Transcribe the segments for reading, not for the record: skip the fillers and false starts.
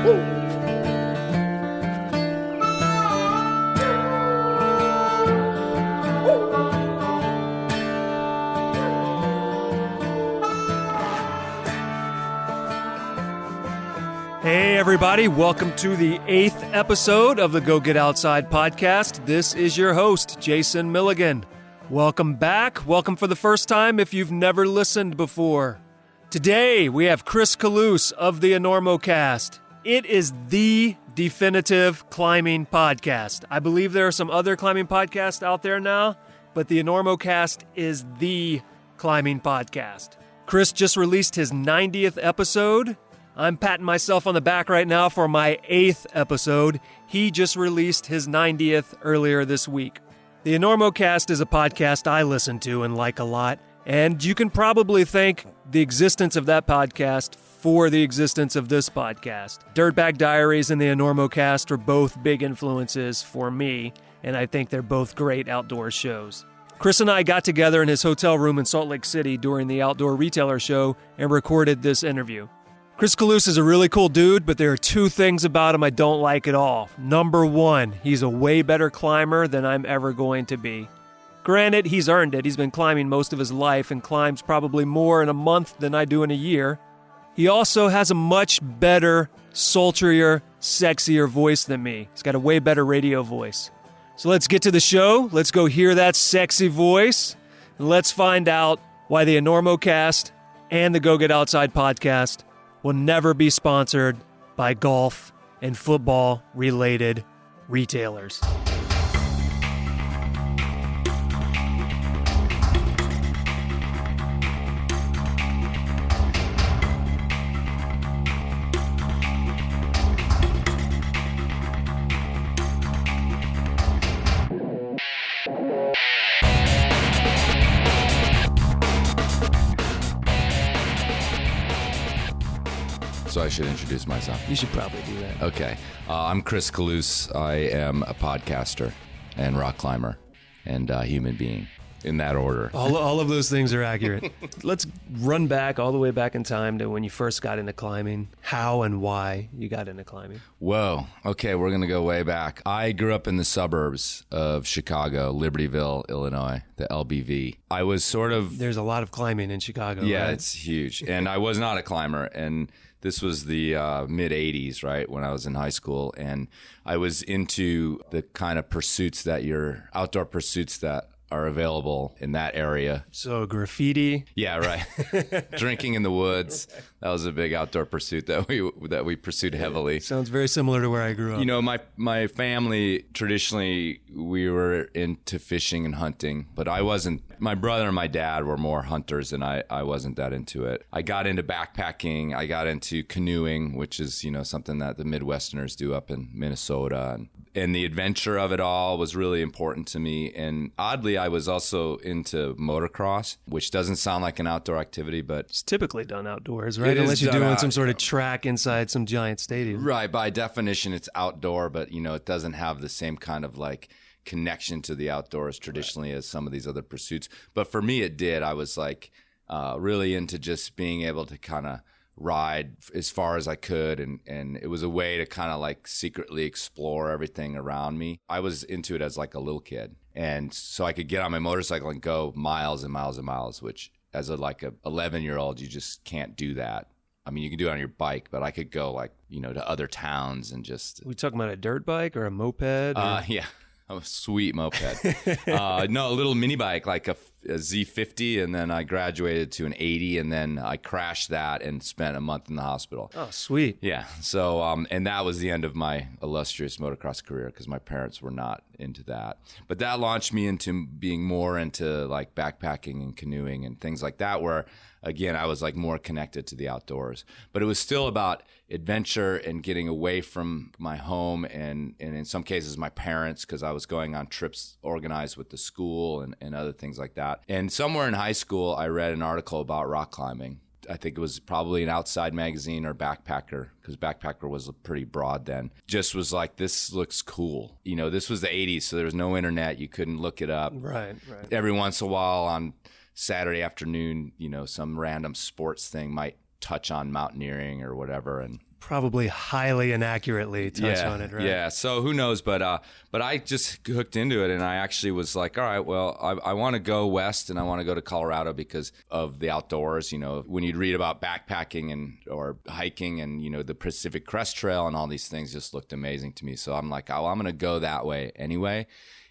Hey everybody, welcome to the 8th episode of the Go Get Outside podcast. This is your host, Jason Milligan. Welcome back. Welcome for the first time if you've never listened before. Today we have Kalous of the Enormocast. It is the definitive climbing podcast. I believe there are some other climbing podcasts out there now, but the Enormocast is the climbing podcast. Chris just released his 90th episode. I'm patting myself on the back right now for my 8th episode. He just released his 90th earlier this week. The Enormocast is a podcast I listen to and like a lot, and you can probably thank the existence of that podcast for the existence of this podcast. Dirtbag Diaries and the Enormocast are both big influences for me, and I think they're both great outdoor shows. Chris and I got together in his hotel room in Salt Lake City during the Outdoor Retailer show and recorded this interview. Kalous is a really cool dude, but there are two things about him I don't like at all. Number one, he's a way better climber than I'm ever going to be. Granted, he's earned it. He's been climbing most of his life and climbs probably more in a month than I do in a year. He also has a much better, sultrier, sexier voice than me. He's got a way better radio voice. So let's get to the show. Let's go hear that sexy voice. And let's find out why the Enormocast and the Go Get Outside podcast will never be sponsored by golf and football-related retailers. So I should introduce myself. You should probably do that. Okay. I'm Kalous. I am a podcaster and rock climber and human being, in that order. All of those things are accurate. Let's run back all the way back in time to when you first got into climbing, how and why you got into climbing. Whoa. Okay, we're going to go way back. I grew up in the suburbs of Chicago, Libertyville, Illinois, the LBV. I was sort of... There's a lot of climbing in Chicago, Yeah, right? It's huge. And I was not a climber, and this was the mid-'80s, right, when I was in high school, and I was into the kind of outdoor pursuits that are available in that area. So graffiti. Yeah, right. Drinking in the woods. That was a big outdoor pursuit that we pursued heavily. Sounds very similar to where I grew up. You know, my family, traditionally, we were into fishing and hunting, but I wasn't. My brother and my dad were more hunters, and I wasn't that into it. I got into backpacking. I got into canoeing, which is, something that the Midwesterners do up in Minnesota. And the adventure of it all was really important to me. And oddly, I was also into motocross, which doesn't sound like an outdoor activity, but it's typically done outdoors, right? Unless you're doing some sort of track inside some giant stadium. Right. By definition, it's outdoor, but, it doesn't have the same kind of connection to the outdoors traditionally as some of these other pursuits. But for me, it did. I was really into just being able to kind of ride as far as I could, and it was a way to kind of secretly explore everything around me. I was into it as a little kid, and so I could get on my motorcycle and go miles and miles and miles, which as a 11-year-old you just can't do that. I mean, you can do it on your bike, but I could go to other towns and just... Are we talking about a dirt bike or a moped? Yeah. A sweet moped. No, a little mini bike, like a Z50, and then I graduated to an 80, and then I crashed that and spent a month in the hospital. Oh, sweet. Yeah. So, and that was the end of my illustrious motocross career because my parents were not into that. But that launched me into being more into backpacking and canoeing and things like that, where again, I was more connected to the outdoors, but it was still about adventure and getting away from my home and in some cases my parents, because I was going on trips organized with the school and other things like that. And somewhere in high school, I read an article about rock climbing. I think it was probably an Outside magazine or Backpacker, because Backpacker was pretty broad then. Just was this looks cool. This was the 80s, so there was no internet. You couldn't look it up. Right. Every once in a while on Saturday afternoon, some random sports thing might touch on mountaineering or whatever. And probably highly inaccurately touch on it, right? Yeah. So who knows? But I just hooked into it, and I actually was like, all right, well, I want to go west, and I want to go to Colorado because of the outdoors. You know, when you'd read about backpacking or hiking, and you know, the Pacific Crest Trail and all these things just looked amazing to me. So I'm like, oh, I'm going to go that way anyway.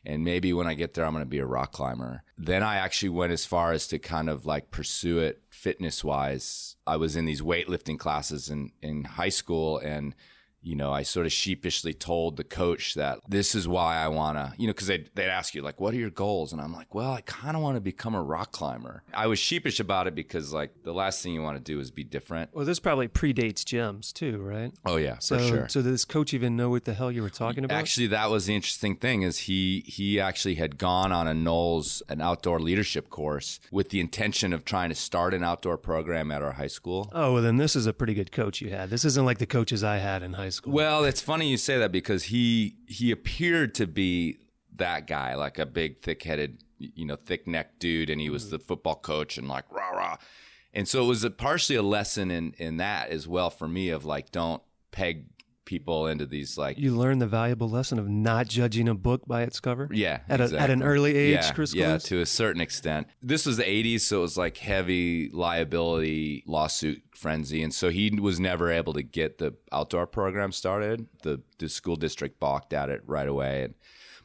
And maybe when I get there, I'm going to be a rock climber. Then I actually went as far as to kind of like pursue it fitness wise. I was in these weightlifting classes in high school, and you know, I sort of sheepishly told the coach that this is why I want to, you know, because they'd ask you, like, what are your goals? And I'm like, well, I kind of want to become a rock climber. I was sheepish about it because, like, the last thing you want to do is be different. Well, this probably predates gyms, too, right? Oh, yeah, for sure. So did this coach even know what the hell you were talking about? Actually, that was the interesting thing is he actually had gone on a Knowles, an outdoor leadership course with the intention of trying to start an outdoor program at our high school. Oh, well, then this is a pretty good coach you had. This isn't like the coaches I had in high school. Well, it's funny you say that because he appeared to be that guy, like a big, thick-headed, you know, thick-necked dude, and he was the football coach and like rah-rah. And so it was partially a lesson in that as well for me of like, don't peg people into these like... You learned the valuable lesson of not judging a book by its cover? Yeah, At an early age, Chris Kalous? Yeah, to a certain extent. This was the 80s, so it was like heavy liability lawsuit frenzy. And so he was never able to get the outdoor program started. The school district balked at it right away.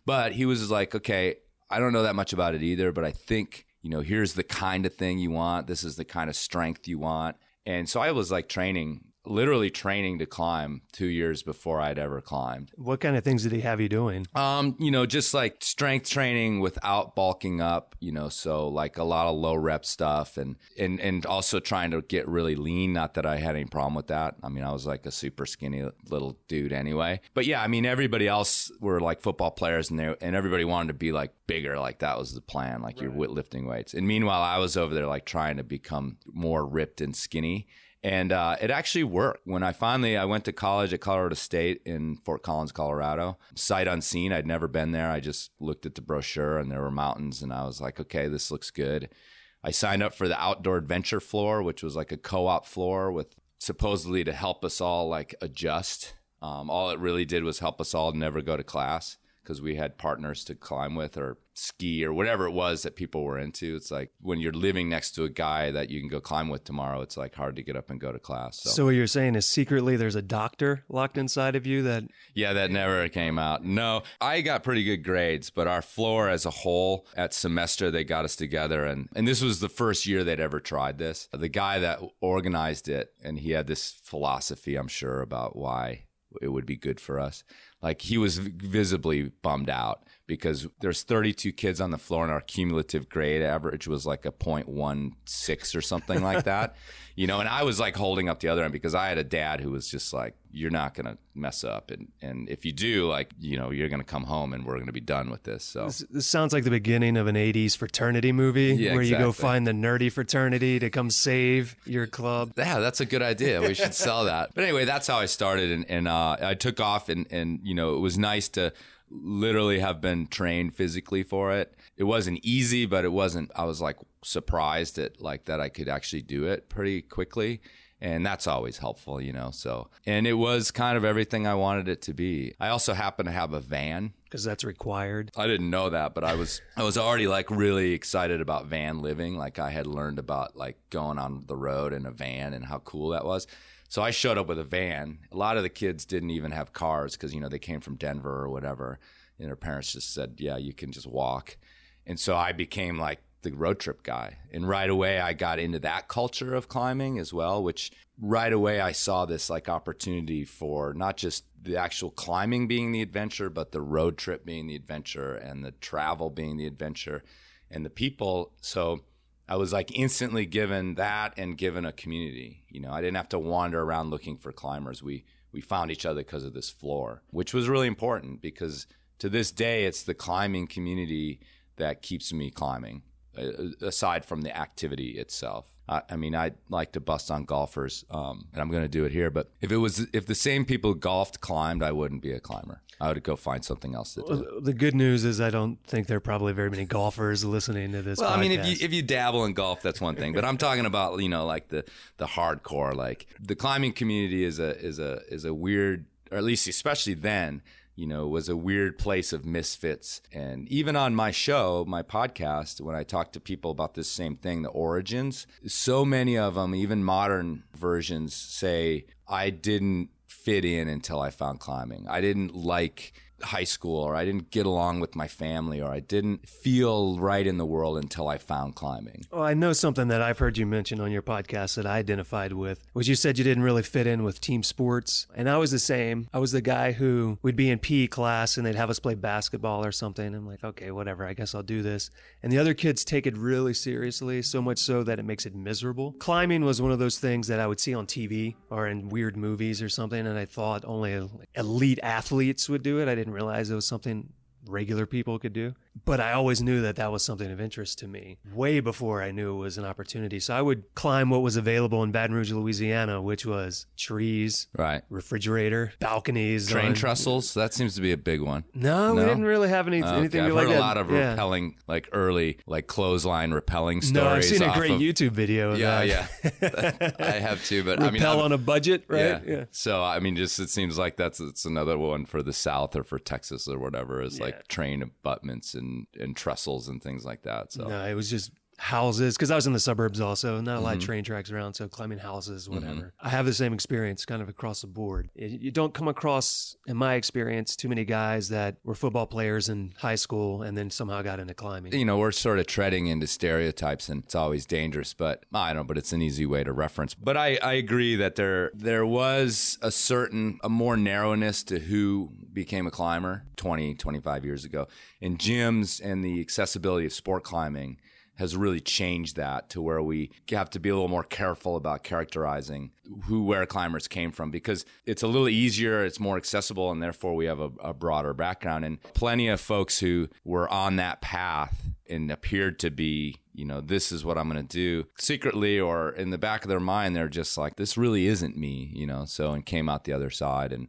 But he was like, okay, I don't know that much about it either, but I think, you know, here's the kind of thing you want. This is the kind of strength you want. And so I was like literally training to climb 2 years before I'd ever climbed. What kind of things did he have you doing? You know, just like strength training without bulking up, you know, so like a lot of low rep stuff and also trying to get really lean. Not that I had any problem with that. I mean, I was like a super skinny little dude anyway. But yeah, I mean, everybody else were like football players and everybody wanted to be like bigger. Like that was the plan, like you're lifting weights. And meanwhile, I was over there like trying to become more ripped and skinny. And it actually worked. When I went to college at Colorado State in Fort Collins, Colorado, sight unseen. I'd never been there. I just looked at the brochure and there were mountains and I was like, okay, this looks good. I signed up for the outdoor adventure floor, which was like a co-op floor with supposedly to help us all like adjust. All it really did was help us all never go to class because we had partners to climb with or ski or whatever it was that people were into. It's like when you're living next to a guy that you can go climb with tomorrow, it's like hard to get up and go to class. So what you're saying is secretly there's a doctor locked inside of you that... Yeah, that never came out. No, I got pretty good grades, but our floor as a whole at semester, they got us together. And this was the first year they'd ever tried this. The guy that organized it, and he had this philosophy, I'm sure, about why it would be good for us. Like he was visibly bummed out because there's 32 kids on the floor and our cumulative grade average was like a 0.16 or something like that, you know, and I was like holding up the other end because I had a dad who was just like, you're not going to mess up. And if you do, like, you know, you're going to come home and we're going to be done with this. So this sounds like the beginning of an 80s fraternity movie where you go find the nerdy fraternity to come save your club. Yeah, that's a good idea. We should sell that. But anyway, that's how I started. And I took off and, you know, it was nice to literally have been trained physically for it. It wasn't easy, but it wasn't, I was like surprised at like that I could actually do it pretty quickly. And that's always helpful, you know, so. And it was kind of everything I wanted it to be. I also happen to have a van. Because that's required. I didn't know that, but I was already like really excited about van living. Like I had learned about like going on the road in a van and how cool that was. So I showed up with a van. A lot of the kids didn't even have cars because, you know, they came from Denver or whatever. And their parents just said, yeah, you can just walk. And so I became like the road trip guy. And right away, I got into that culture of climbing as well, which right away I saw this like opportunity for not just the actual climbing being the adventure, but the road trip being the adventure and the travel being the adventure and the people. So I was like instantly given that and given a community. You know, I didn't have to wander around looking for climbers. We found each other because of this floor, which was really important because to this day, it's the climbing community that keeps me climbing. aside from the activity itself. I mean, I like to bust on golfers, and I'm going to do it here. But if the same people golfed climbed, I wouldn't be a climber. I would go find something else to do. Well, the good news is I don't think there are probably very many golfers listening to this. Well, podcast. I mean, if you dabble in golf, that's one thing. But I'm talking about like the hardcore. Like the climbing community is a weird, or at least especially then, was a weird place of misfits. And even on my show, my podcast, when I talk to people about this same thing, the origins, so many of them, even modern versions, say, I didn't fit in until I found climbing. I didn't like high school, or I didn't get along with my family, or I didn't feel right in the world until I found climbing. Oh, I know something that I've heard you mention on your podcast that I identified with, was you said you didn't really fit in with team sports. And I was the same. I was the guy who would be in PE class and they'd have us play basketball or something. I'm like, okay, whatever, I guess I'll do this. And the other kids take it really seriously, so much so that it makes it miserable. Climbing was one of those things that I would see on TV or in weird movies or something, and I thought only elite athletes would do it. I didn't realize it was something regular people could do. But I always knew that that was something of interest to me way before I knew it was an opportunity. So I would climb what was available in Baton Rouge, Louisiana, which was trees, right, refrigerator, balconies. Train trestles. That seems to be a big one. No, we didn't really have anything I've like that. I've heard a lot of rappelling, like early, like clothesline rappelling stories. No, I've seen a great YouTube video of that. Yeah. I have too, but Rappel on a budget, right? Yeah. So, I mean, just it seems like it's another one for the South or for Texas or whatever, is like train abutments and trestles and things like that. So no, it was just houses, because I was in the suburbs also, not a lot of train tracks around, so climbing houses, whatever. I have the same experience kind of across the board. You don't come across, in my experience, too many guys that were football players in high school and then somehow got into climbing. We're sort of treading into stereotypes, and it's always dangerous, but I don't know, but it's an easy way to reference. But I agree that there was a more narrowness to who became a climber 20, 25 years ago. And gyms and the accessibility of sport climbing has really changed that to where we have to be a little more careful about characterizing where climbers came from, because it's a little easier, it's more accessible, and therefore we have a broader background. And plenty of folks who were on that path and appeared to be, this is what I'm going to do, secretly or in the back of their mind, they're just like, this really isn't me, and came out the other side and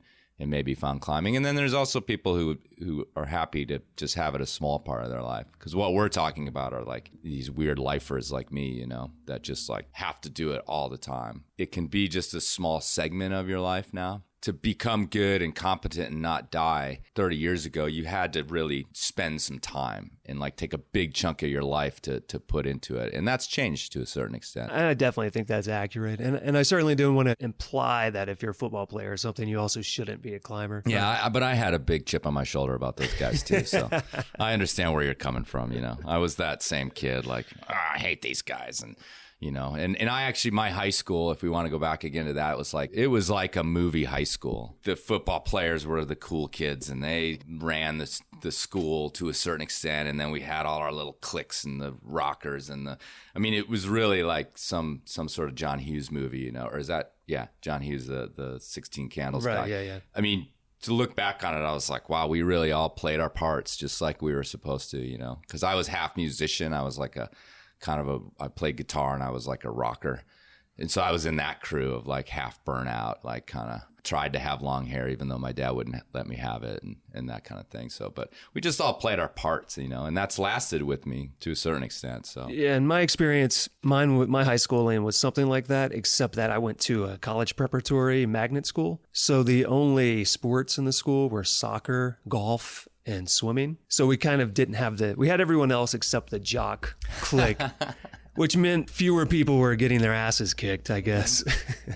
maybe found climbing. And then there's also people who are happy to just have it a small part of their life. Because what we're talking about are like these weird lifers like me, that just like have to do it all the time. It can be just a small segment of your life now. To become good and competent and not die 30 years ago, you had to really spend some time and like take a big chunk of your life to put into it. And that's changed to a certain extent. I definitely think that's accurate. And I certainly don't want to imply that if you're a football player or something, you also shouldn't be a climber. Yeah, but I had a big chip on my shoulder about those guys too. So I understand where you're coming from. I was that same kid, like, I hate these guys. And and I actually, my high school, if we want to go back again to that, it was like a movie high school. The football players were the cool kids, and they ran the school to a certain extent. And then we had all our little cliques and the rockers it was really like some sort of John Hughes movie, or is that, John Hughes, the 16 Candles guy. Yeah. To look back on it, I was like, wow, we really all played our parts just like we were supposed to, because I was half musician. I was like I played guitar and I was like a rocker. And so I was in that crew of like half burnout, like kind of tried to have long hair, even though my dad wouldn't let me have it and that kind of thing. So, but we just all played our parts, and that's lasted with me to a certain extent. So, yeah, in my experience, mine with my high schooling was something like that, except that I went to a college preparatory magnet school. So the only sports in the school were soccer, golf, and swimming. So we kind of didn't have we had everyone else except the jock clique, which meant fewer people were getting their asses kicked, I guess.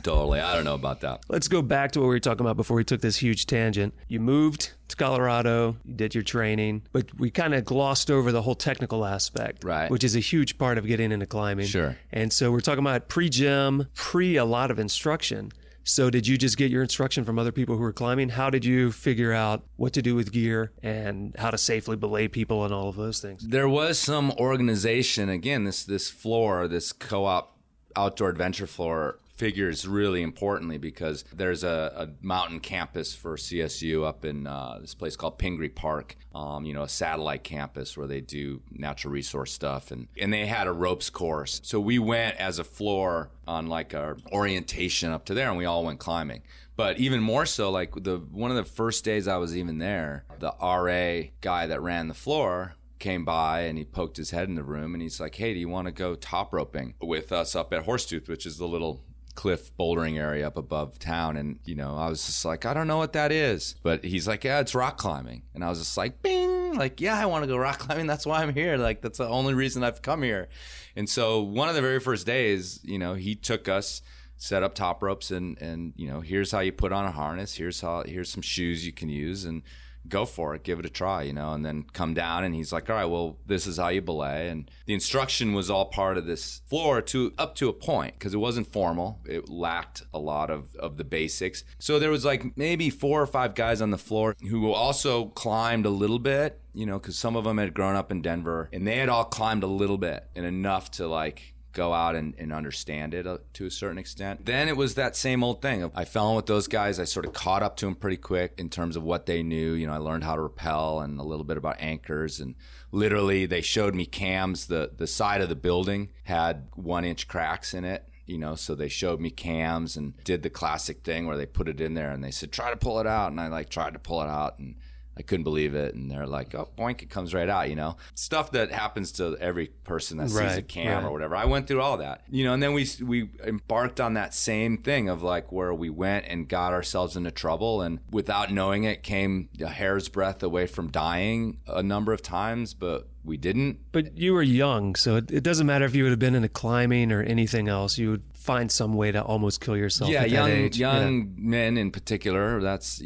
Totally. I don't know about that. Let's go back to what we were talking about before we took this huge tangent. You moved to Colorado, you did your training, but we kind of glossed over the whole technical aspect, right, which is a huge part of getting into climbing. Sure. And so we're talking about pre-gym, a lot of instruction. So did you just get your instruction from other people who were climbing? How did you figure out what to do with gear and how to safely belay people and all of those things? There was some organization, again, this floor, this co-op outdoor adventure floor figures really importantly because there's a mountain campus for CSU up in this place called Pingree Park, a satellite campus where they do natural resource stuff. And they had a ropes course. So we went as a floor on like our orientation up to there, and we all went climbing. But even more so, like one of the first days I was even there, the RA guy that ran the floor came by and he poked his head in the room and he's like, hey, do you want to go top roping with us up at Horsetooth, which is the little cliff bouldering area up above town? And, I was just like, I don't know what that is. But he's like, yeah, it's rock climbing. And I was just like, bing, like, yeah, I want to go rock climbing. That's why I'm here. Like, that's the only reason I've come here. And so one of the very first days, he took us, set up top ropes and here's how you put on a harness. Here's some shoes you can use and go for it, give it a try, and then come down. And he's like, all right, well, this is how you belay. And the instruction was all part of this floor up to a point because it wasn't formal. It lacked a lot of the basics. So there was like maybe 4 or 5 guys on the floor who also climbed a little bit, because some of them had grown up in Denver and they had all climbed a little bit and enough to like go out and understand it to a certain extent. Then it was that same old thing. I fell in with those guys. I sort of caught up to them pretty quick in terms of what they knew. I learned how to rappel and a little bit about anchors. And literally they showed me cams. The side of the building had 1-inch cracks in it. So they showed me cams and did the classic thing where they put it in there and they said, try to pull it out. And I tried to pull it out and I couldn't believe it. And they're like, oh, boink, it comes right out, Stuff that happens to every person that sees a cam or whatever. I went through all that, and then we embarked on that same thing of like where we went and got ourselves into trouble. And without knowing it, came a hair's breadth away from dying a number of times, but we didn't. But you were young, so it doesn't matter if you would have been into climbing or anything else. You would find some way to almost kill yourself at that age. Young men in particular, that's,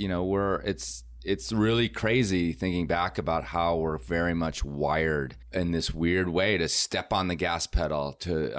it's really crazy thinking back about how we're very much wired in this weird way to step on the gas pedal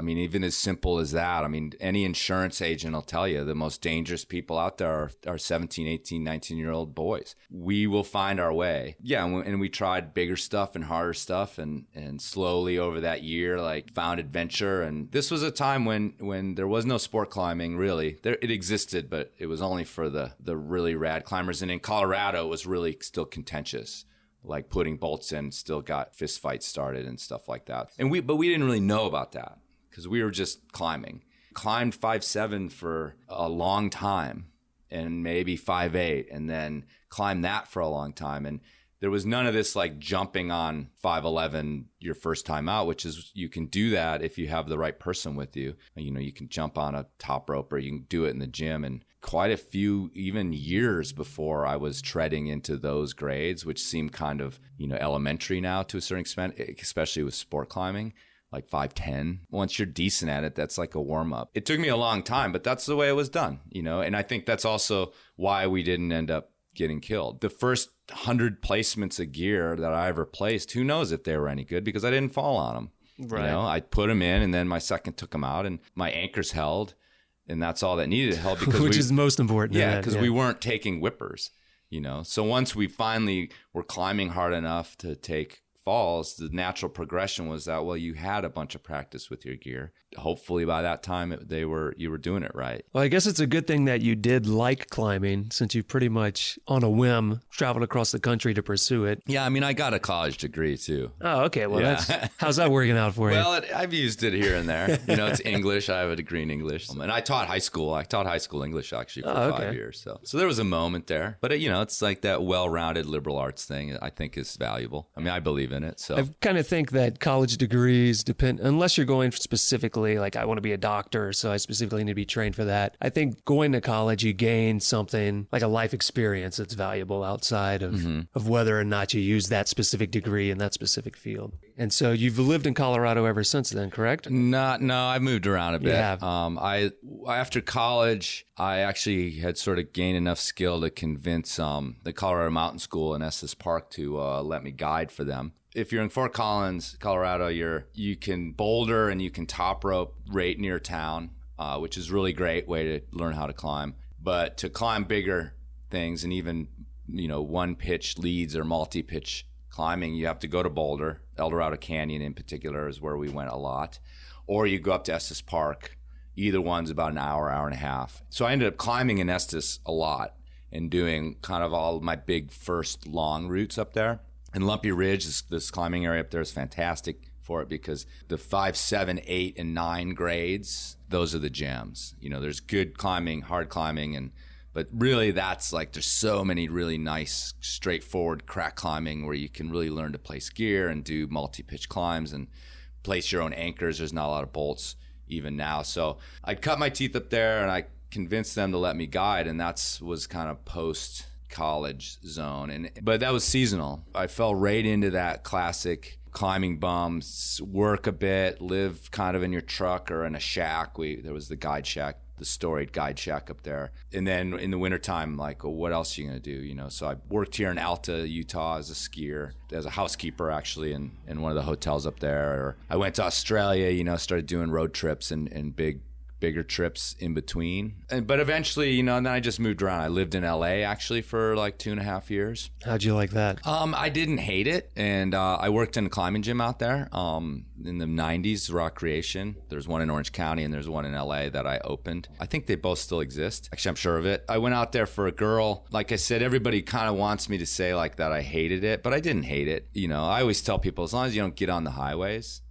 even as simple as that. Any insurance agent will tell you the most dangerous people out there are 17, 18, 19-year-old boys. We will find our way. Yeah, and we tried bigger stuff and harder stuff and slowly over that year, like found adventure. And this was a time when there was no sport climbing, really. It existed, but it was only for the really rad climbers. And in Colorado, it was really still contentious. Like putting bolts in, still got fist fights started and stuff like that. But we didn't really know about that because we were just climbing. Climbed 5'7" for a long time and maybe 5'8", and then climbed that for a long time. And there was none of this like jumping on 5'11" your first time out, which is you can do that if you have the right person with you. You can jump on a top rope or you can do it in the gym. And quite a few even years before I was treading into those grades, which seem kind of, elementary now to a certain extent, especially with sport climbing, like 5'10". Once you're decent at it, that's like a warm up. It took me a long time, but that's the way it was done, and I think that's also why we didn't end up getting killed. The first 100 placements of gear that I ever placed, who knows if they were any good because I didn't fall on them. Right. I put them in and then my second took them out and my anchors held. And that's all that needed to help because which is most important. Yeah, because we weren't taking whippers, So once we finally were climbing hard enough to take falls, the natural progression was that, well, you had a bunch of practice with your gear. Hopefully by that time you were doing it right. Well, I guess it's a good thing that you did like climbing since you pretty much on a whim traveled across the country to pursue it. Yeah, I got a college degree too. Oh, okay. Well, how's that working out for you? Well, I've used it here and there. It's English. I have a degree in English. And I taught high school. I taught high school English actually for 5 years. So there was a moment there. But, it's like that well-rounded liberal arts thing I think is valuable. I believe in it. So I kind of think that college degrees depend, unless you're going specifically, like I want to be a doctor, so I specifically need to be trained for that. I think going to college, you gain something like a life experience that's valuable outside of whether or not you use that specific degree in that specific field. And so you've lived in Colorado ever since then, correct? No, I moved around a bit. Yeah. After college, I actually had sort of gained enough skill to convince the Colorado Mountain School in Estes Park to let me guide for them. If you're in Fort Collins, Colorado, you can boulder and you can top rope right near town, which is really great way to learn how to climb. But to climb bigger things and even, one pitch leads or multi-pitch climbing, you have to go to Boulder. El Dorado Canyon in particular is where we went a lot. Or you go up to Estes Park, Either one's about an hour, hour and a half. So I ended up climbing in Estes a lot and doing kind of all of my big first long routes up there. And Lumpy Ridge, this climbing area up there is fantastic for it because the 5, 7, 8, and 9 grades, those are the gems. You know, there's good climbing, hard climbing, but really that's like there's so many really nice, straightforward crack climbing where you can really learn to place gear and do multi-pitch climbs and place your own anchors. There's not a lot of bolts even now. So I cut my teeth up there and I convinced them to let me guide, and was kind of post college zone. But that was seasonal. I fell right into that classic climbing bums, work a bit, live kind of in your truck or in a shack. There was the guide shack, the storied guide shack up there. And then in the wintertime, like, well, what else are you going to do? You know, so I worked here in Alta, Utah as a skier, as a housekeeper actually in one of the hotels up there. Or I went to Australia, you know, started doing road trips and bigger trips in between. But eventually, you know, and then I just moved around. I lived in LA actually for like 2.5 years. How'd you like that? I didn't hate it. And I worked in a climbing gym out there in the 90s, Rock Creation. There's one in Orange County and there's one in LA that I opened. I think they both still exist. Actually, I'm sure of it. I went out there for a girl. Like I said, everybody kind of wants me to say like that I hated it, but I didn't hate it. You know, I always tell people, as long as you don't get on the highways,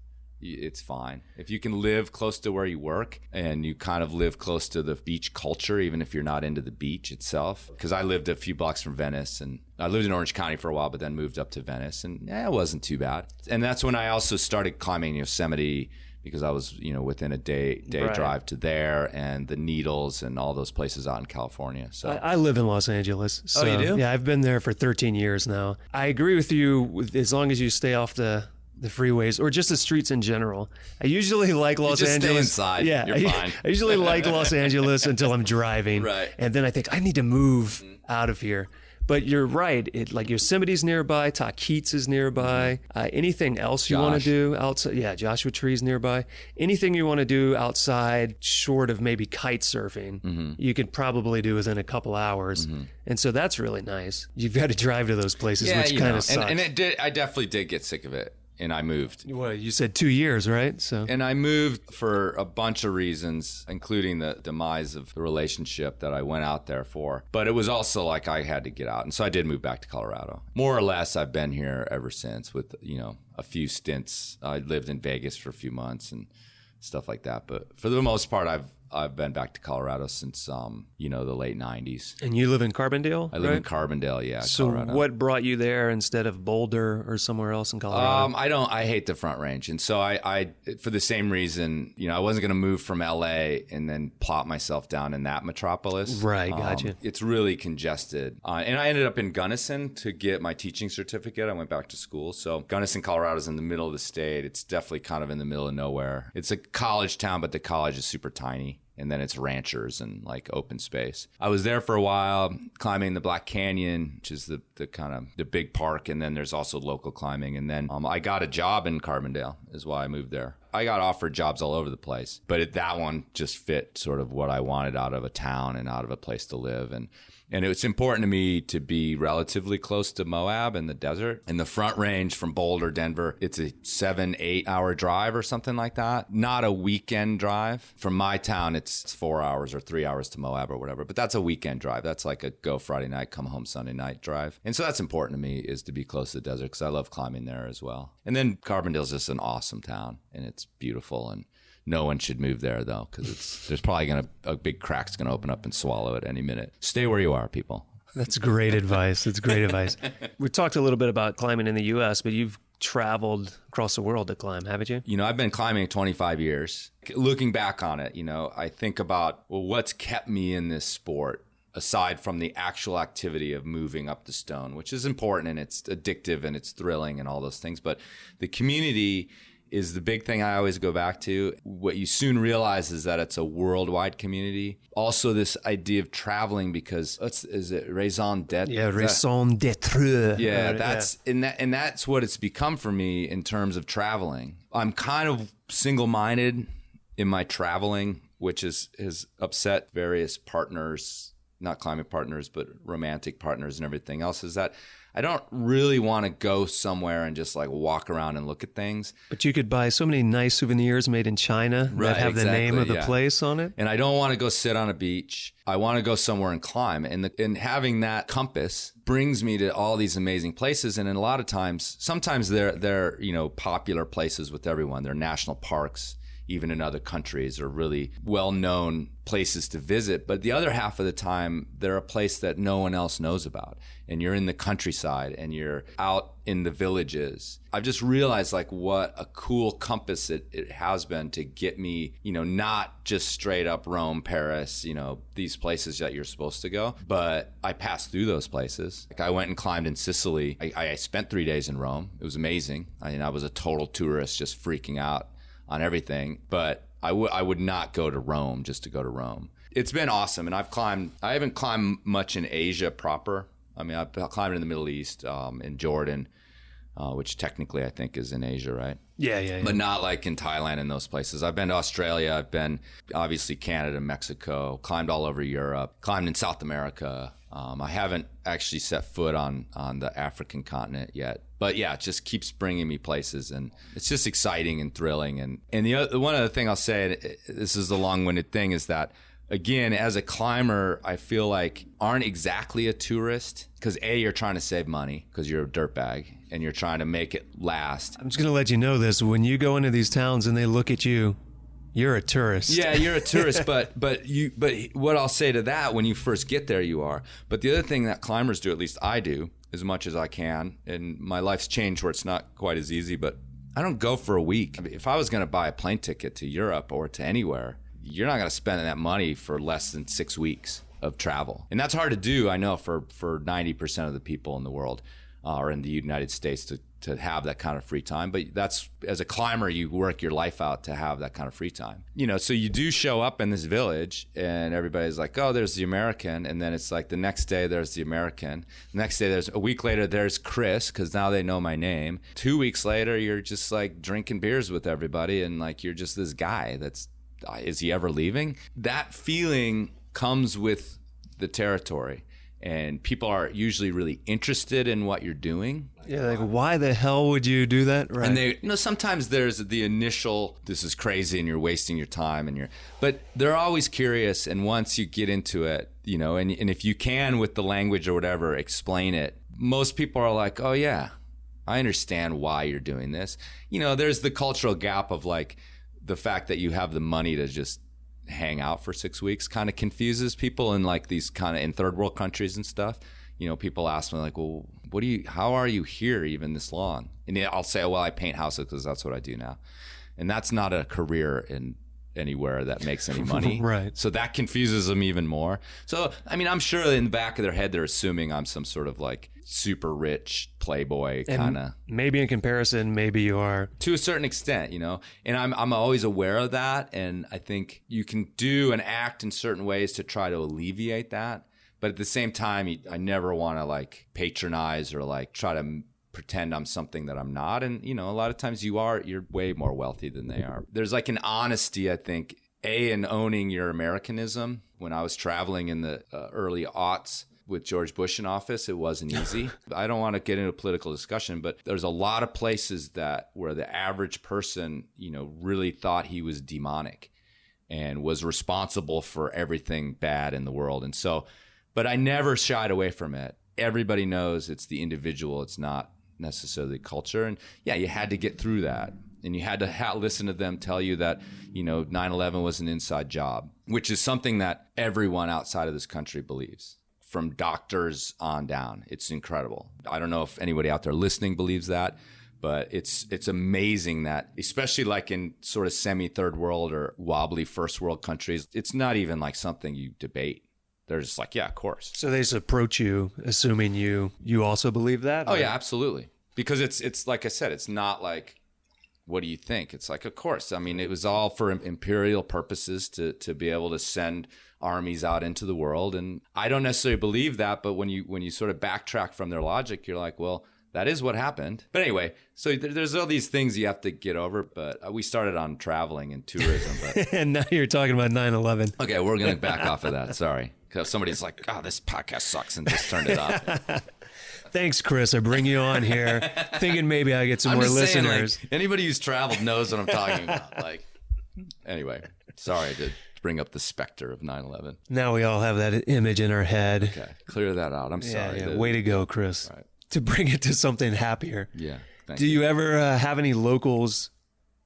it's fine. If you can live close to where you work and you kind of live close to the beach culture, even if you're not into the beach itself. Because I lived a few blocks from Venice, and I lived in Orange County for a while, but then moved up to Venice, and it wasn't too bad. And that's when I also started climbing Yosemite, because I was, you know, within a day right. drive to there, and the Needles and all those places out in California. So I live in Los Angeles. So, oh, you do? Yeah, I've been there for 13 years now. I agree with you as long as you stay off the freeways or just the streets in general. I usually like Los Angeles. Stay inside. Yeah, you're fine. I usually like Los Angeles until I'm driving. Right. And then I think I need to move out of here. But you're right. Like Yosemite's nearby, Tahquitz is nearby. Anything else you want to do outside? Yeah, Joshua Tree's nearby. Anything you want to do outside, short of maybe kite surfing, you could probably do within a couple hours. And so that's really nice. You've got to drive to those places, which kind of sucks. And I definitely did get sick of it. And I moved. Well, you said 2 years, right? So. And I moved for a bunch of reasons, including the demise of the relationship that I went out there for. But it was also like I had to get out. And so I did move back to Colorado. More or less, I've been here ever since with, you know, a few stints. I lived in Vegas for a few months and stuff like that. But for the most part, I've been back to Colorado since, you know, the late 90s. And you live in Carbondale? I live in Carbondale, yeah. So Colorado. What brought you there instead of Boulder or somewhere else in Colorado? I hate the Front Range. And so I for the same reason, you know, I wasn't going to move from LA and then plop myself down in that metropolis. Right, gotcha. It's really congested. And I ended up in Gunnison to get my teaching certificate. I went back to school. So Gunnison, Colorado is in the middle of the state. It's definitely kind of in the middle of nowhere. It's a college town, but the college is super tiny. And then it's ranchers and like open space. I was there for a while climbing the Black Canyon, which is the kind of the big park. And then there's also local climbing. And then I got a job in Carbondale is why I moved there. I got offered jobs all over the place, but that one just fit sort of what I wanted out of a town and out of a place to live. And it's important to me to be relatively close to Moab and the desert. And the Front Range from Boulder, Denver, it's a 7-8 hour drive or something like that. Not a weekend drive. From my town, it's 4 hours or 3 hours to Moab or whatever. But that's a weekend drive. That's like a go Friday night, come home Sunday night drive. And so that's important to me, is to be close to the desert, because I love climbing there as well. And then Carbondale's just an awesome town, and it's beautiful. And no one should move there, though, because there's probably a big crack's going to open up and swallow it any minute. Stay where you are, people. That's great advice. That's great advice. We talked a little bit about climbing in the U.S., but you've traveled across the world to climb, haven't you? You know, I've been climbing 25 years. Looking back on it, you know, I think about, well, what's kept me in this sport aside from the actual activity of moving up the stone, which is important and it's addictive and it's thrilling and all those things. But the community is the big thing I always go back to. What you soon realize is that it's a worldwide community. Also, this idea of traveling, because is it raison d'etre? Yeah, raison d'etre. Yeah, that's what it's become for me in terms of traveling. I'm kind of single-minded in my traveling, which has upset various partners not climbing partners, but romantic partners and everything else, is that I don't really want to go somewhere and just like walk around and look at things. But you could buy so many nice souvenirs made in China that have the name of the place on it. And I don't want to go sit on a beach. I want to go somewhere and climb. And having that compass brings me to all these amazing places. And in a lot of times, sometimes they're popular places with everyone. They're national parks, even in other countries, are really well-known places to visit. But the other half of the time, they're a place that no one else knows about. And you're in the countryside and you're out in the villages. I've just realized like what a cool compass it has been to get me, not just straight up Rome, Paris, these places that you're supposed to go. But I passed through those places. Like I went and climbed in Sicily. I spent 3 days in Rome. It was amazing. I was a total tourist, just freaking out on everything, but I would not go to Rome just to go to Rome. It's been awesome, and I haven't climbed much in Asia proper. I mean, I've climbed in the Middle East, in Jordan, which technically I think is in Asia, right? Yeah. But not like in Thailand and those places. I've been to Australia. I've been obviously Canada, Mexico, climbed all over Europe, climbed in South America. I haven't actually set foot on the African continent yet. But yeah, it just keeps bringing me places, and it's just exciting and thrilling. And the one other thing I'll say, this is the long-winded thing, is that, again, as a climber, I feel like aren't exactly a tourist because you're trying to save money because you're a dirtbag and you're trying to make it last. I'm just going to let you know this. When you go into these towns and they look at you, you're a tourist. Yeah, you're a tourist, but what I'll say to that, when you first get there, you are. But the other thing that climbers do, at least I do, as much as I can, and my life's changed where it's not quite as easy, but I don't go for a week. I mean, if I was going to buy a plane ticket to Europe or to anywhere, you're not going to spend that money for less than 6 weeks of travel. And that's hard to do, I know, for 90% of the people in the world or in the United States to have that kind of free time. But that's, as a climber, you work your life out to have that kind of free time. So you do show up in this village and everybody's like, oh, there's the American. And then it's like the next day there's the American. The next day a week later there's Chris, because now they know my name. 2 weeks later you're just like drinking beers with everybody and like you're just this guy is he ever leaving? That feeling comes with the territory. And people are usually really interested in what you're doing. Yeah, like, why the hell would you do that? Right. And sometimes there's the initial, this is crazy and you're wasting your time but they're always curious. And once you get into it, and if you can with the language or whatever, explain it, most people are like, oh yeah, I understand why you're doing this. There's the cultural gap of like the fact that you have the money to just hang out for 6 weeks kind of confuses people in like these kind of in third world countries and stuff. People ask me like, well, how are you here even this long? And I'll say, well, I paint houses because that's what I do now. And that's not a career in anywhere that makes any money. Right. So that confuses them even more. So, I mean, I'm sure in the back of their head, they're assuming I'm some sort of like super rich playboy kind of. Maybe in comparison, maybe you are. To a certain extent, and I'm always aware of that. And I think you can do and act in certain ways to try to alleviate that. But at the same time, I never want to like patronize or like try to pretend I'm something that I'm not. And, a lot of times you're way more wealthy than they are. There's like an honesty, I think, in owning your Americanism. When I was traveling in the early aughts with George Bush in office, it wasn't easy. I don't want to get into a political discussion, but there's a lot of places where the average person, really thought he was demonic and was responsible for everything bad in the world. And so, but I never shied away from it. Everybody knows it's the individual. It's not necessarily culture. And yeah, you had to get through that. And you had to listen to them tell you that, 9/11 was an inside job, which is something that everyone outside of this country believes, from doctors on down. It's incredible. I don't know if anybody out there listening believes that, but it's amazing that, especially like in sort of semi-third world or wobbly first world countries, it's not even like something you debate. They're just like, yeah, of course. So they just approach you assuming you also believe that? Oh, yeah, absolutely. Because it's like I said, it's not like, what do you think? It's like, of course. I mean, it was all for imperial purposes to be able to send armies out into the world. And I don't necessarily believe that, but when you sort of backtrack from their logic, you're like, well, that is what happened. But anyway, so there's all these things you have to get over. But we started on traveling and tourism. But And now you're talking about 9/11. okay, we're going to back off of that. Sorry. Because somebody's like, oh, this podcast sucks, and just turned it off. Thanks, Chris. I bring you on here thinking maybe I get some more listeners. Saying, like, anybody who's traveled knows what I'm talking about. Like, anyway, sorry to bring up the specter of 9/11. Now we all have that image in our head. Okay, clear that out. I'm sorry. Yeah. Way to go, Chris. Right. To bring it to something happier. Yeah. Do you ever have any locals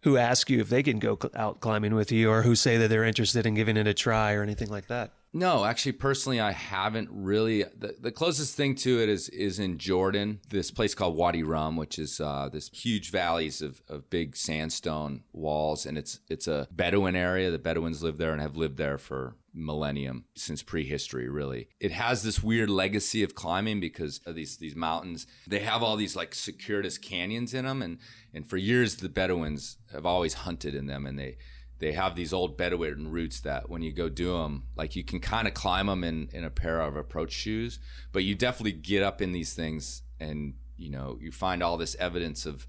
who ask you if they can go out climbing with you, or who say that they're interested in giving it a try or anything like that? No, actually, personally, I haven't really. The closest thing to it is in Jordan, this place called Wadi Rum, which is this huge valleys of big sandstone walls. And it's a Bedouin area. The Bedouins live there and have lived there for millennium, since prehistory, really. It has this weird legacy of climbing because of these mountains. They have all these like circuitous canyons in them. And for years, the Bedouins have always hunted in them. And they have these old Bedouin routes that when you go do them, like you can kind of climb them in a pair of approach shoes, but you definitely get up in these things and, you know, you find all this evidence of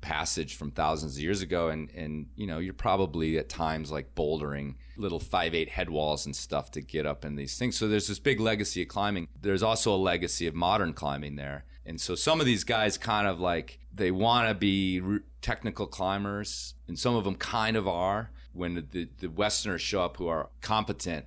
passage from thousands of years ago. And, you know, you're probably at times like bouldering little 5'8" head walls and stuff to get up in these things. So there's this big legacy of climbing. There's also a legacy of modern climbing there. And so some of these guys kind of like, they want to be technical climbers, and some of them kind of are. When the Westerners show up who are competent,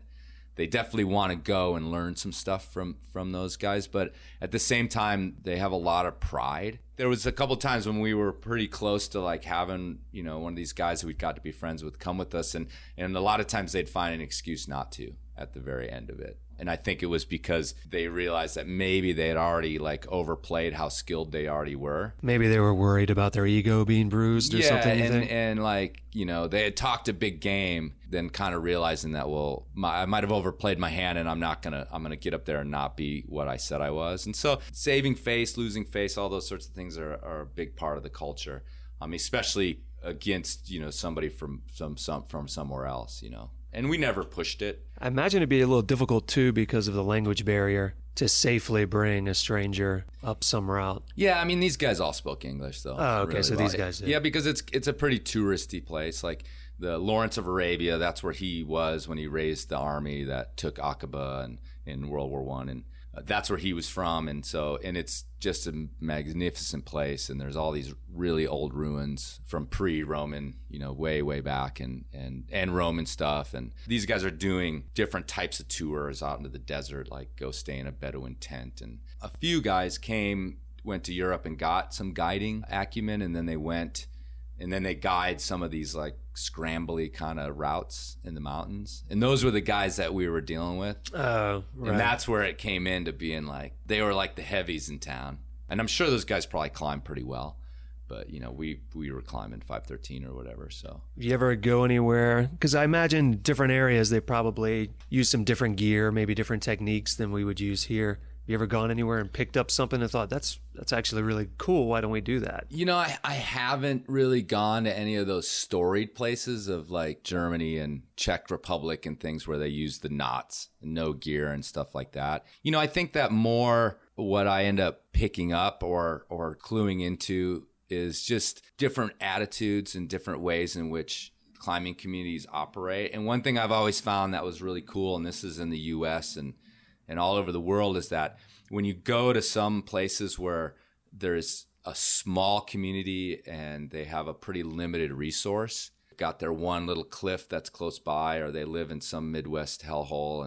they definitely want to go and learn some stuff from those guys. But at the same time, they have a lot of pride. There was a couple times when we were pretty close to like having, you know, one of these guys that we got to be friends with come with us. And a lot of times they'd find an excuse not to at the very end of it. And I think it was because they realized that maybe they had already like overplayed how skilled they already were. Maybe they were worried about their ego being bruised or something. And like, you know, they had talked a big game, then kind of realizing that, well, I might have overplayed my hand, and I'm going to get up there and not be what I said I was. And so saving face, losing face, all those sorts of things are a big part of the culture. Especially against, you know, somebody from somewhere else, you know. And we never pushed it. I imagine it'd be a little difficult, too, because of the language barrier to safely bring a stranger up some route. Yeah, I mean, these guys all spoke English, though. Oh, okay, really. So these guys did. Yeah, because it's a pretty touristy place. Like the Lawrence of Arabia, that's where he was when he raised the army that took Aqaba in World War I. And that's where he was from. And it's just a magnificent place. And there's all these really old ruins from pre-Roman, you know, way, way back and Roman stuff. And these guys are doing different types of tours out into the desert, like go stay in a Bedouin tent. And a few guys went to Europe and got some guiding acumen, and then they guide some of these like scrambly kind of routes in the mountains. And those were the guys that we were dealing with. Oh, right. And that's where it came into being like, they were like the heavies in town. And I'm sure those guys probably climbed pretty well. But, you know, we were climbing 513 or whatever, so. You ever go anywhere? Because I imagine different areas, they probably use some different gear, maybe different techniques than we would use here. You ever gone anywhere and picked up something and thought, that's actually really cool, why don't we do that? You know, I haven't really gone to any of those storied places of like Germany and Czech Republic and things where they use the knots and no gear and stuff like that. You know, I think that more what I end up picking up or cluing into is just different attitudes and different ways in which climbing communities operate. And one thing I've always found that was really cool, and this is in the US and all over the world, is that when you go to some places where there's a small community and they have a pretty limited resource, got their one little cliff that's close by, or they live in some Midwest hellhole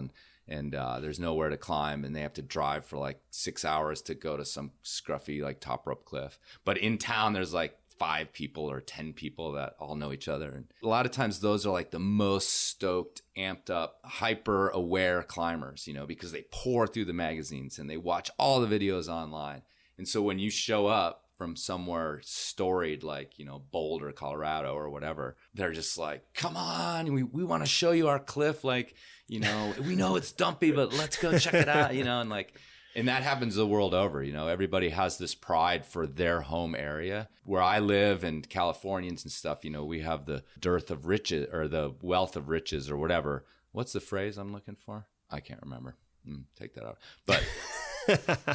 and there's nowhere to climb, and they have to drive for like 6 hours to go to some scruffy like top rope cliff. But in town, there's like 5 people or 10 people that all know each other. And a lot of times those are like the most stoked, amped up, hyper aware climbers, you know, because they pour through the magazines and they watch all the videos online. And so when you show up from somewhere storied, like, you know, Boulder, Colorado or whatever, they're just like, come on, we want to show you our cliff. Like, you know, we know it's dumpy, but let's go check it out, you know, and that happens the world over. You know, everybody has this pride for their home area. Where I live, and Californians and stuff, you know, we have the dearth of riches, or the wealth of riches, or whatever. What's the phrase I'm looking for? I can't remember. Take that out. But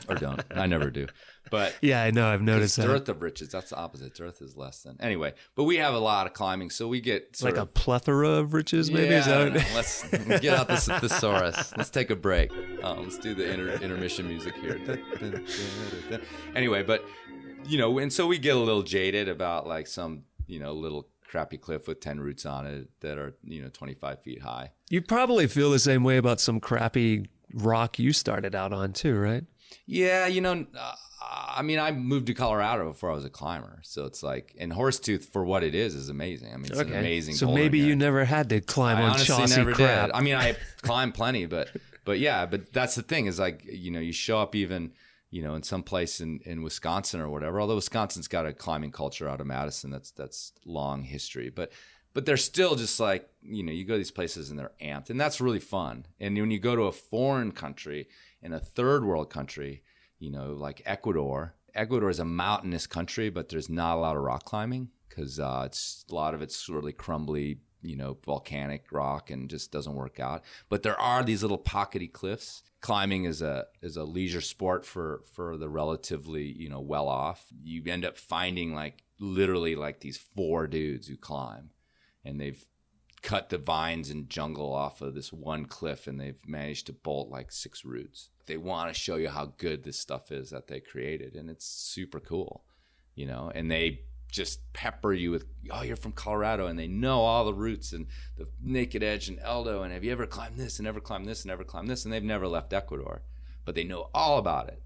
or don't. I never do. But yeah, I know. I've noticed that. Dearth of riches. That's the opposite. Dearth is less than. Anyway, but we have a lot of climbing, so we get like a plethora of riches, maybe? Yeah, Is that let's get out the thesaurus. Let's take a break. Let's do the intermission music here. Anyway, but, and so we get a little jaded about like some, little crappy cliff with 10 roots on it that are, 25 feet high. You probably feel the same way about some crappy rock you started out on too, right? Yeah, I moved to Colorado before I was a climber. So it's like, and Horsetooth for what it is amazing. I mean, it's an amazing So maybe you never had to climb on Chaucy crap. Did. I mean, I climbed plenty, but yeah, but that's the thing is like, you show up even, in some place in Wisconsin or whatever, although Wisconsin's got a climbing culture out of Madison. That's long history, but they're still just like, you go to these places and they're amped, and that's really fun. And when you go to a foreign country, in a third world country, like Ecuador is a mountainous country, but there's not a lot of rock climbing because a lot of it's really crumbly, volcanic rock and just doesn't work out. But there are these little pockety cliffs. Climbing is a leisure sport for the relatively, well off. You end up finding like literally like these 4 dudes who climb, and they've cut the vines and jungle off of this one cliff, and they've managed to bolt like 6 roots. They want to show you how good this stuff is that they created, and it's super cool, and they just pepper you with, oh, you're from Colorado, and they know all the roots and the Naked Edge and Eldo, and have you ever climbed this and ever climbed this and ever climbed this, and they've never left Ecuador, but they know all about it,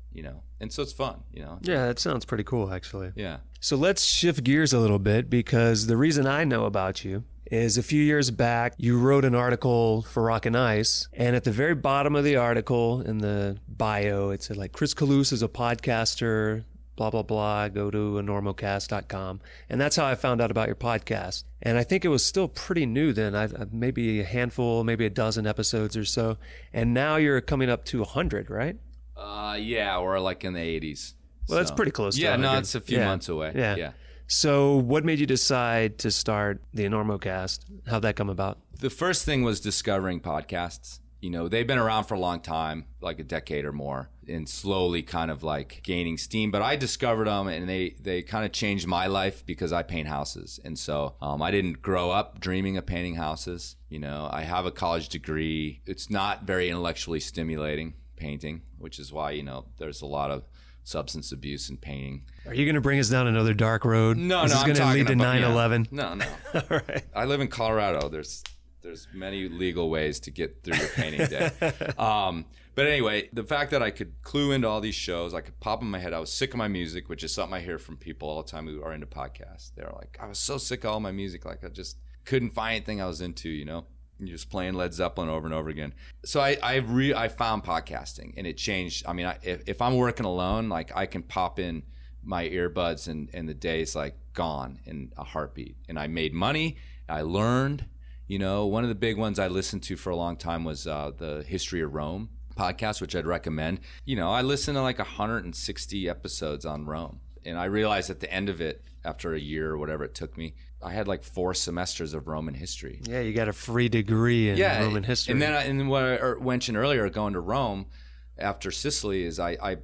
and so it's fun, Yeah, that sounds pretty cool, actually. Yeah. So let's shift gears a little bit, because the reason I know about you is a few years back, you wrote an article for Rock and Ice, and at the very bottom of the article, in the bio, it said like, Chris Kalous is a podcaster, blah, blah, blah, go to Enormocast.com. And that's how I found out about your podcast. And I think it was still pretty new then, maybe a handful, maybe a dozen episodes or so. And now you're coming up to 100, right? Yeah, we're like in the 80s. Well, that's pretty close to 100. Yeah, no, it's a few months away. Yeah. So what made you decide to start the Enormocast? How'd that come about? The first thing was discovering podcasts. They've been around for a long time, like a decade or more, and slowly kind of like gaining steam. But I discovered them, and they kind of changed my life because I paint houses. And so I didn't grow up dreaming of painting houses. I have a college degree. It's not very intellectually stimulating, painting, which is why, there's a lot of substance abuse in painting. Are you going to bring us down another dark road? No, Is this going to lead to 9/11? No. All right. I live in Colorado. There's many legal ways to get through your painting day. But anyway, the fact that I could clue into all these shows, I could pop in my head. I was sick of my music, which is something I hear from people all the time who are into podcasts. They're like, I was so sick of all my music. Like I just couldn't find anything I was into, You're just playing Led Zeppelin over and over again. So I found podcasting, and it changed. I mean, if I'm working alone, like I can pop in my earbuds and the day's like gone in a heartbeat. And I made money. I learned. One of the big ones I listened to for a long time was the History of Rome podcast, which I'd recommend. I listened to like 160 episodes on Rome. And I realized at the end of it, after a year or whatever it took me, I had like 4 semesters of Roman history. Yeah, you got a free degree in Roman history. And then and what I mentioned earlier, going to Rome after Sicily, is I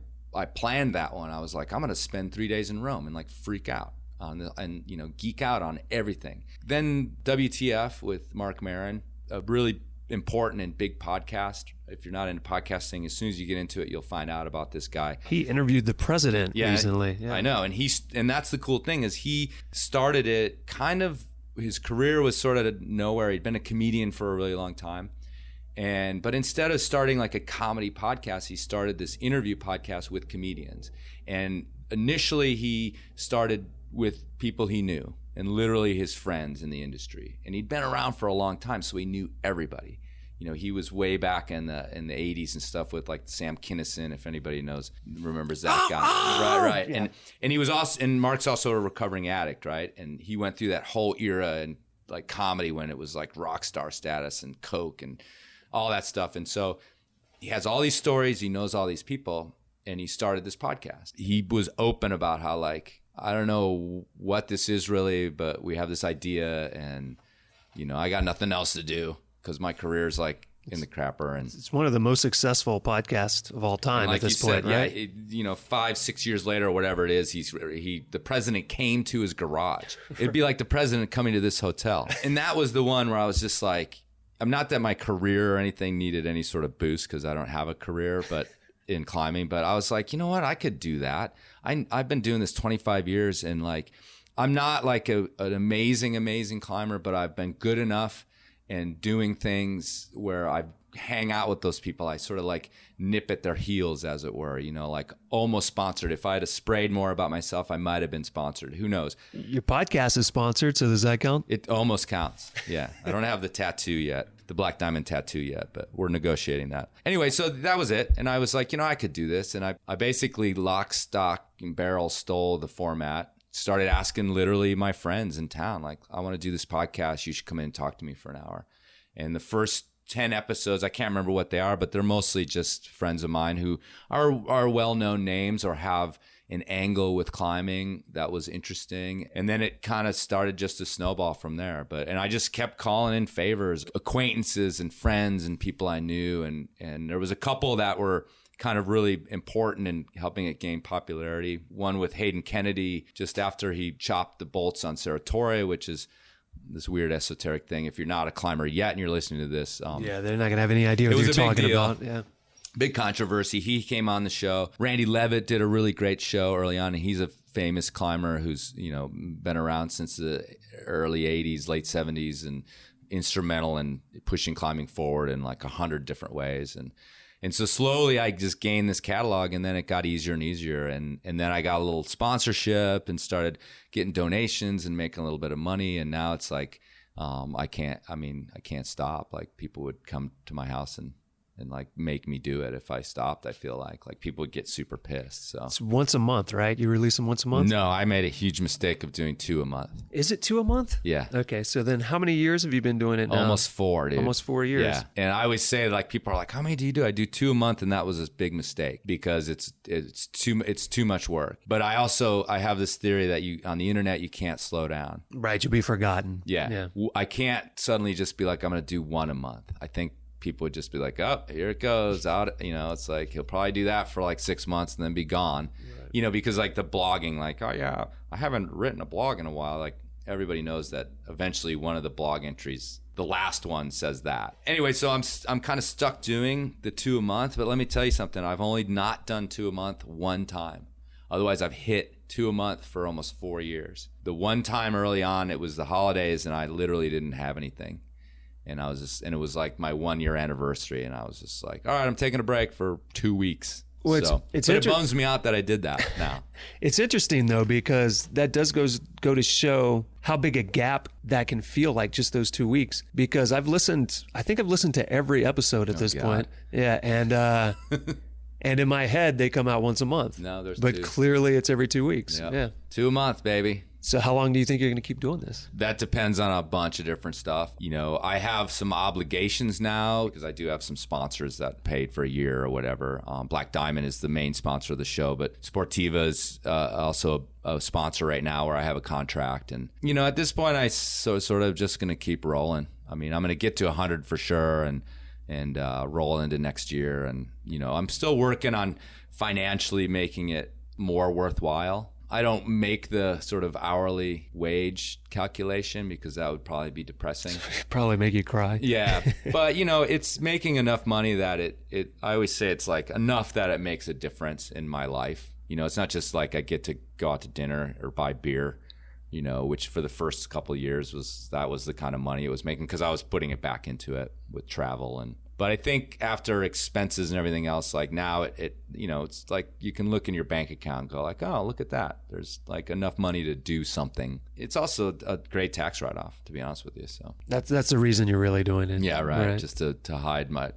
planned that one. I was like, I'm going to spend 3 days in Rome and like freak out and geek out on everything. Then WTF with Mark Maron, a really important and big podcast. If you're not into podcasting, as soon as you get into it, you'll find out about this guy. He interviewed the president recently. Yeah, I know. And that's the cool thing is he started it kind of, his career was sort of nowhere. He'd been a comedian for a really long time. But instead of starting like a comedy podcast, he started this interview podcast with comedians. And initially he started with people he knew and literally his friends in the industry. And he'd been around for a long time, so he knew everybody. He was way back in the 80s and stuff with like Sam Kinison, if anybody remembers that guy. Right. Yeah. And he was also, and Mark's also a recovering addict, right? And he went through that whole era and like comedy when it was like rock star status and coke and all that stuff. And so he has all these stories, he knows all these people, and he started this podcast. He was open about how like, I don't know what this is really, but we have this idea and, I got nothing else to do because my career is like in the crapper. And it's one of the most successful podcasts of all time like at this you point, said, right? Yeah, 5-6 years later or whatever it is, the president came to his garage. It'd be like the president coming to this hotel. And that was the one where I was just like, I'm not that my career or anything needed any sort of boost because I don't have a career, but in climbing, but I was like, you know what? I could do that. I've been doing this 25 years and like, I'm not like an amazing climber, but I've been good enough and doing things where I hang out with those people. I sort of like nip at their heels, as it were, like almost sponsored. If I had sprayed more about myself, I might have been sponsored. Who knows? Your podcast is sponsored, so does that count? It almost counts. Yeah. I don't have the tattoo yet, the Black Diamond tattoo yet, but we're negotiating that. Anyway, so that was it. And I was like, I could do this. And I basically lock, stock, and barrel stole the format. Started asking literally my friends in town, like, I want to do this podcast. You should come in and talk to me for an hour. And the first 10 episodes, I can't remember what they are, but they're mostly just friends of mine who are well-known names or have an angle with climbing that was interesting. And then it kind of started just to snowball from there. And I just kept calling in favors, acquaintances and friends and people I knew. And there was a couple that were kind of really important in helping it gain popularity. One with Hayden Kennedy, just after he chopped the bolts on Serratore, which is this weird esoteric thing. If you're not a climber yet and you're listening to this, yeah, they're not going to have any idea what you're talking about. Yeah. Big controversy. He came on the show. Randy Levitt did a really great show early on, and he's a famous climber who's, been around since the early 80s, late 70s, and instrumental in pushing climbing forward in like 100 different ways. And so slowly I just gained this catalog, and then it got easier and easier. And then I got a little sponsorship and started getting donations and making a little bit of money. And now it's like, I can't stop. Like people would come to my house and like make me do it. If I stopped, I feel like people would get super pissed. So it's once a month, right? You release them once a month? No, I made a huge mistake of doing 2 a month. Is it 2 a month? Yeah. Okay. So then how many years have you been doing it now? Almost 4, dude. Almost 4 years. Yeah. And I always say, like, people are like, how many do you do? I do 2 a month. And that was a big mistake because it's too much work. But I have this theory that on the internet, you can't slow down. Right. You'll be forgotten. Yeah. I can't suddenly just be like, I'm going to do 1 a month. I think people would just be like, oh, here it goes out. It's like, he'll probably do that for like 6 months and then be gone, right. Because like the blogging, like, oh yeah, I haven't written a blog in a while. Like everybody knows that eventually one of the blog entries, the last one says that. Anyway, so I'm kind of stuck doing the 2 a month, but let me tell you something. I've only not done 2 a month one time. Otherwise I've hit 2 a month for almost 4 years. The one time early on, it was the holidays and I literally didn't have anything. And it was like my 1 year anniversary. And I was just like, all right, I'm taking a break for 2 weeks. Well, it bums me out that I did that now. It's interesting though, because that does go to show how big a gap that can feel like, just those 2 weeks. Because I think I've listened to every episode at this point. Yeah. And, and in my head, they come out once a month. No, there's but 2. Clearly it's every 2 weeks. Yep. Yeah. 2 a month, baby. So how long do you think you're going to keep doing this? That depends on a bunch of different stuff. I have some obligations now because I do have some sponsors that paid for a year or whatever. Black Diamond is the main sponsor of the show, but Sportiva is also a sponsor right now where I have a contract. And, at this point, I sort of just going to keep rolling. I mean, I'm going to get to 100 for sure and roll into next year. And, I'm still working on financially making it more worthwhile. I don't make the sort of hourly wage calculation because that would probably be depressing. Probably make you cry. Yeah. But, it's making enough money that I always say it's like enough that it makes a difference in my life. It's not just like I get to go out to dinner or buy beer, which for the first couple of years was the kind of money it was making because I was putting it back into it with travel But I think after expenses and everything else, like now it's like you can look in your bank account and go like, oh, look at that. There's like enough money to do something. It's also a great tax write-off, to be honest with you. So that's the reason you're really doing it. Yeah, right. Just to hide my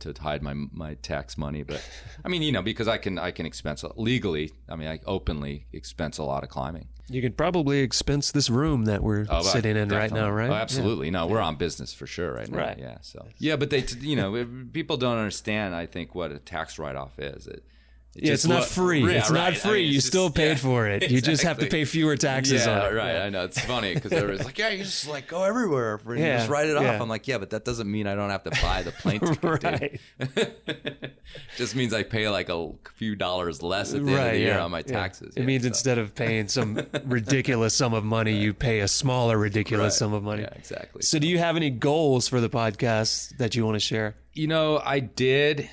tax money. But I mean, because I can expense legally. I mean, I openly expense a lot of climbing. You could probably expense this room that we're sitting in right now, right? Oh, absolutely. Yeah. No, we're on business for sure right now. Right. Yeah. So yeah, but people don't understand, I think, what a tax write-off is. It's not free. Yeah, it's not free. I mean, you still paid for it. Exactly. You just have to pay fewer taxes on it. Right. I know. It's funny because everyone's like, you just like go everywhere and you just write it off. I'm like, but that doesn't mean I don't have to buy the plane ticket. Right. Just means I pay like a few dollars less at the end of the year on my taxes. It means instead of paying some ridiculous sum of money, you pay a smaller ridiculous sum of money. Yeah, exactly. So do you have any goals for the podcast that you want to share? I did.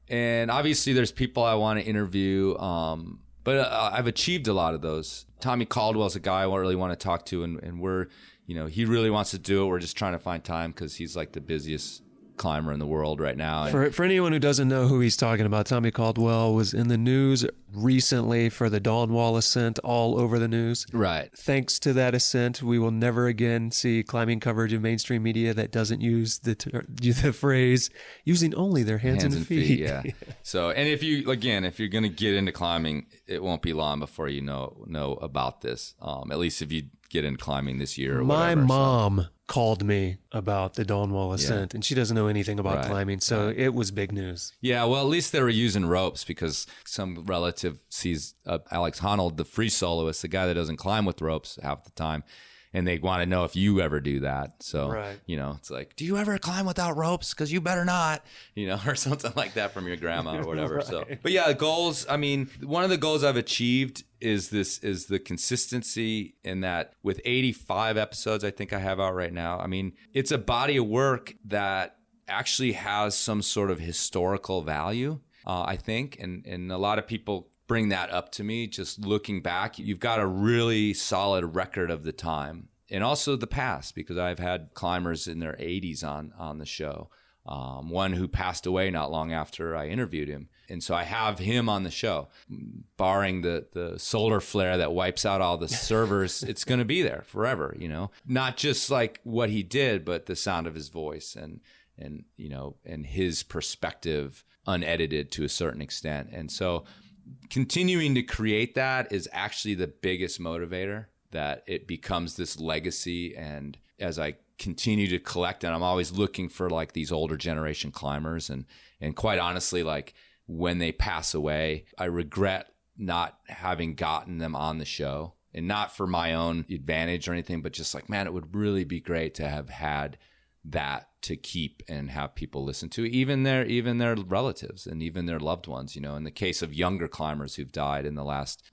And obviously there's people I want to interview, but I've achieved a lot of those. Tommy Caldwell's a guy I really want to talk to, and we're, he really wants to do it. We're just trying to find time because he's like the busiest climber in the world right now. For anyone who doesn't know who he's talking about, Tommy Caldwell was in the news recently for the Dawn Wall ascent, all over the news. Right. Thanks to that ascent, we will never again see climbing coverage in mainstream media that doesn't use the phrase using only their hands and feet. Yeah. So, and if you're going to get into climbing, it won't be long before you know about this. At least if you get into climbing this year or whatever. My mom called me about the Dawn Wall ascent, and she doesn't know anything about climbing, so it was big news. Yeah, well, at least they were using ropes because some relative sees Alex Honnold, the free soloist, the guy that doesn't climb with ropes half the time, and they want to know if you ever do that. So, it's like, do you ever climb without ropes? Because you better not, or something like that from your grandma or whatever. So, but yeah, goals. I mean, one of the goals I've achieved is the consistency in that with 85 episodes I think I have out right now. I mean, it's a body of work that actually has some sort of historical value, I think. And a lot of people bring that up to me. Just looking back, you've got a really solid record of the time and also the past, because I've had climbers in their 80s on the show. One who passed away not long after I interviewed him. And so I have him on the show, barring the solar flare that wipes out all the servers. It's going to be there forever, not just like what he did, but the sound of his voice and his perspective unedited to a certain extent. And so continuing to create that is actually the biggest motivator, that it becomes this legacy. And as I continue to collect, and I'm always looking for like these older generation climbers, and quite honestly, like when they pass away, I regret not having gotten them on the show, and not for my own advantage or anything, but just like, man, it would really be great to have had that to keep and have people listen to, even their relatives and even their loved ones. In the case of younger climbers who've died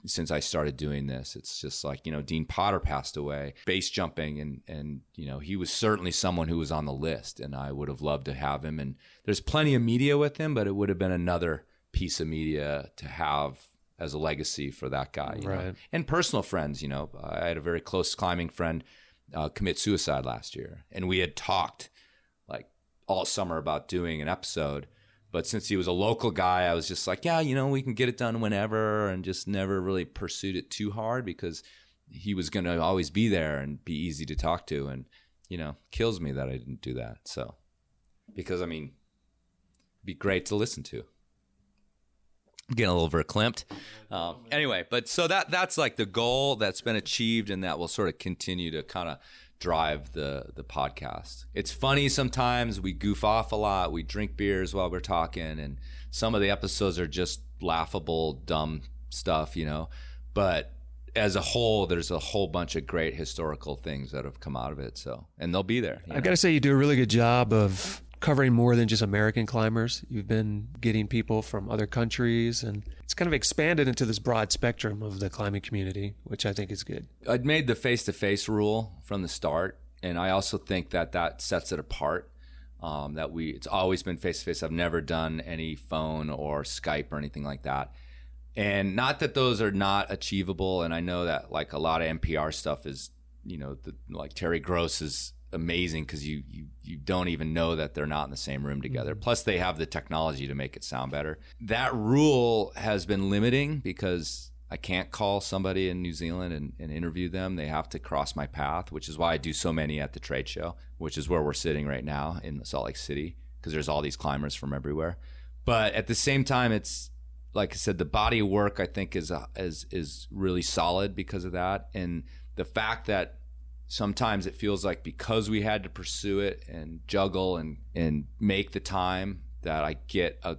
since I started doing this, it's just like, Dean Potter passed away, base jumping, and he was certainly someone who was on the list, and I would have loved to have him. And there's plenty of media with him, but it would have been another piece of media to have as a legacy for that guy. Right. And personal friends, I had a very close climbing friend commit suicide last year, and we had talked like all summer about doing an episode, but since he was a local guy, I was just like, we can get it done whenever, and just never really pursued it too hard because he was going to always be there and be easy to talk to. And kills me that I didn't do that. So, because I mean, it'd be great to listen to. I'm getting a little verklempt. Anyway, but so that's like the goal that's been achieved, and that will sort of continue to kind of drive the podcast. It's funny sometimes. We goof off a lot. We drink beers while we're talking, and some of the episodes are just laughable, dumb stuff, But as a whole, there's a whole bunch of great historical things that have come out of it. So, and they'll be there. I've got to say, you do a really good job of covering more than just American climbers. You've been getting people from other countries, and it's kind of expanded into this broad spectrum of the climbing community, which I think is good. I'd made the face-to-face rule from the start, and I also think that sets it apart. It's always been face-to-face. I've never done any phone or Skype or anything like that. And not that those are not achievable, and I know that like a lot of NPR stuff is, like Terry Gross is amazing because you don't even know that they're not in the same room together. Plus they have the technology to make it sound better. That rule has been limiting because I can't call somebody in New Zealand and interview them. They have to cross my path, which is why I do so many at the trade show, which is where we're sitting right now in Salt Lake City, because there's all these climbers from everywhere. But at the same time, it's like I said, the body of work I think is really solid because of that. And the fact that sometimes it feels like because we had to pursue it and juggle and make the time, that I get a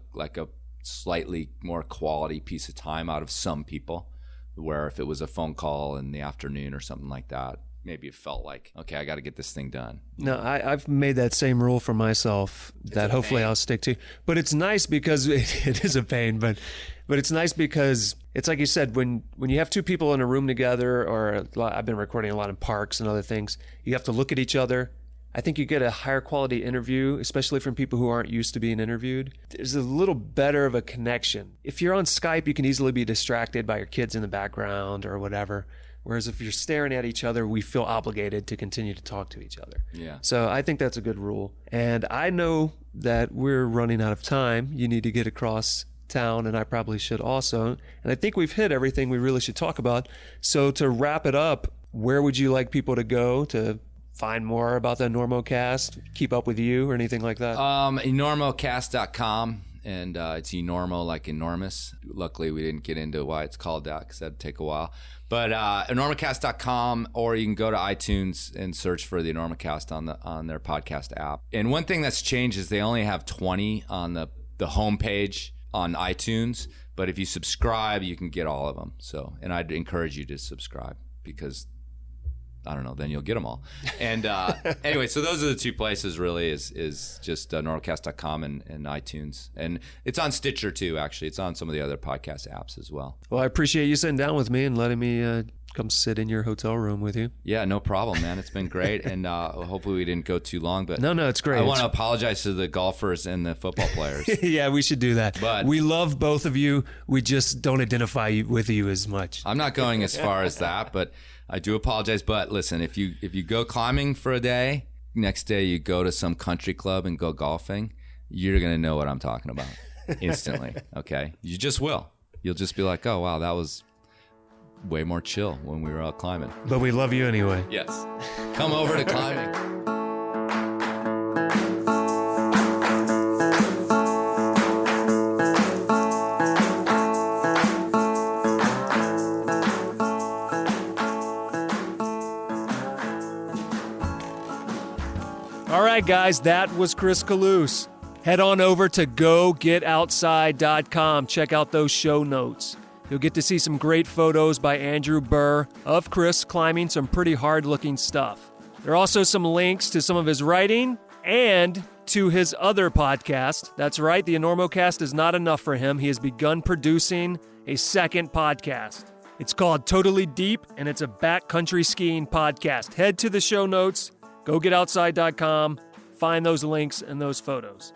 slightly more quality piece of time out of some people, where if it was a phone call in the afternoon or something like that, maybe it felt like, okay, I got to get this thing done. No, I've made that same rule for myself that hopefully I'll stick to. But it's nice because it is a pain, but it's nice because it's like you said, when you have two people in a room together, or I've been recording a lot in parks and other things, you have to look at each other. I think you get a higher quality interview, especially from people who aren't used to being interviewed. There's a little better of a connection. If you're on Skype, you can easily be distracted by your kids in the background or whatever. Whereas if you're staring at each other, we feel obligated to continue to talk to each other. Yeah. So I think that's a good rule. And I know that we're running out of time. You need to get across town, and I probably should also. And I think we've hit everything we really should talk about. So to wrap it up, where would you like people to go to find more about the Enormocast, keep up with you or anything like that? Enormocast.com, and it's Enormo like enormous. Luckily, we didn't get into why it's called that because that'd take a while. But Enormocast.com, or you can go to iTunes and search for the Enormocast on their podcast app. And one thing that's changed is they only have 20 on the homepage on iTunes, but if you subscribe, you can get all of them. So, and I'd encourage you to subscribe because I don't know, then you'll get them all. And anyway, so those are the two places really is just Enormocast.com and iTunes. And it's on Stitcher too, actually. It's on some of the other podcast apps as well. Well, I appreciate you sitting down with me and letting me come sit in your hotel room with you. Yeah, no problem, man. It's been great. And hopefully we didn't go too long. But No, it's great. I want to apologize to the golfers and the football players. Yeah, we should do that. But we love both of you. We just don't identify with you as much. I'm not going as far as that, but I do apologize. But listen, if you go climbing for a day, next day you go to some country club and go golfing, you're going to know what I'm talking about instantly, okay? You just will. You'll just be like, oh, wow, that was way more chill when we were out climbing. But we love you anyway. Yes. Come over to climbing. All right, guys, that was Chris Kalous. Head on over to gogetoutside.com. Check out those show notes. You'll get to see some great photos by Andrew Burr of Chris climbing some pretty hard-looking stuff. There are also some links to some of his writing and to his other podcast. That's right, the Enormocast is not enough for him. He has begun producing a second podcast. It's called Totally Deep, and it's a backcountry skiing podcast. Head to the show notes, gogetoutside.com, find those links and those photos.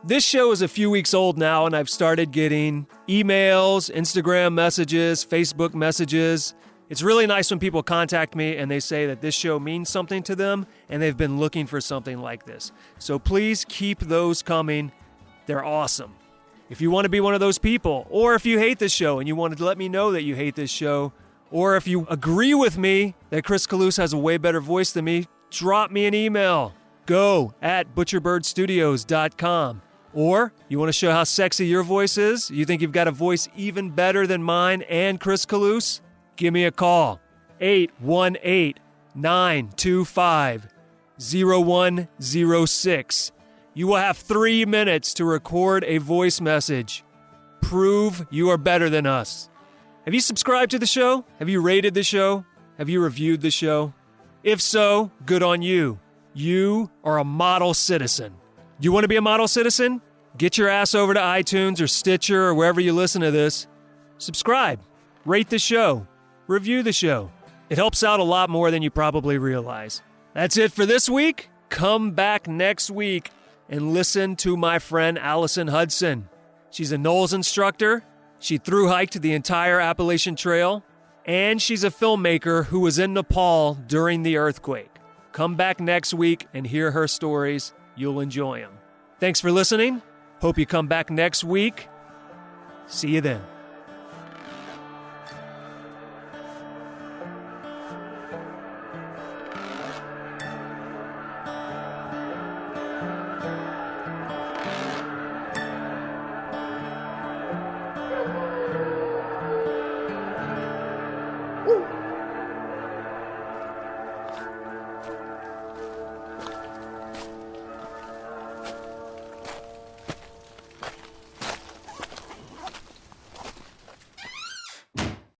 This show is a few weeks old now, and I've started getting emails, Instagram messages, Facebook messages. It's really nice when people contact me and they say that this show means something to them and they've been looking for something like this. So please keep those coming. They're awesome. If you want to be one of those people, or if you hate this show and you wanted to let me know that you hate this show, or if you agree with me that Chris Kalous has a way better voice than me, drop me an email. go@butcherbirdstudios.com. Or you want to show how sexy your voice is? You think you've got a voice even better than mine and Chris Kalous? Give me a call. 818-925-0106. You will have 3 minutes to record a voice message. Prove you are better than us. Have you subscribed to the show? Have you rated the show? Have you reviewed the show? If so, good on you. You are a model citizen. You want to be a model citizen? Get your ass over to iTunes or Stitcher or wherever you listen to this. Subscribe. Rate the show. Review the show. It helps out a lot more than you probably realize. That's it for this week. Come back next week and listen to my friend Allison Hudson. She's a Knowles instructor. She thru-hiked the entire Appalachian Trail. And she's a filmmaker who was in Nepal during the earthquake. Come back next week and hear her stories. You'll enjoy them. Thanks for listening. Hope you come back next week. See you then.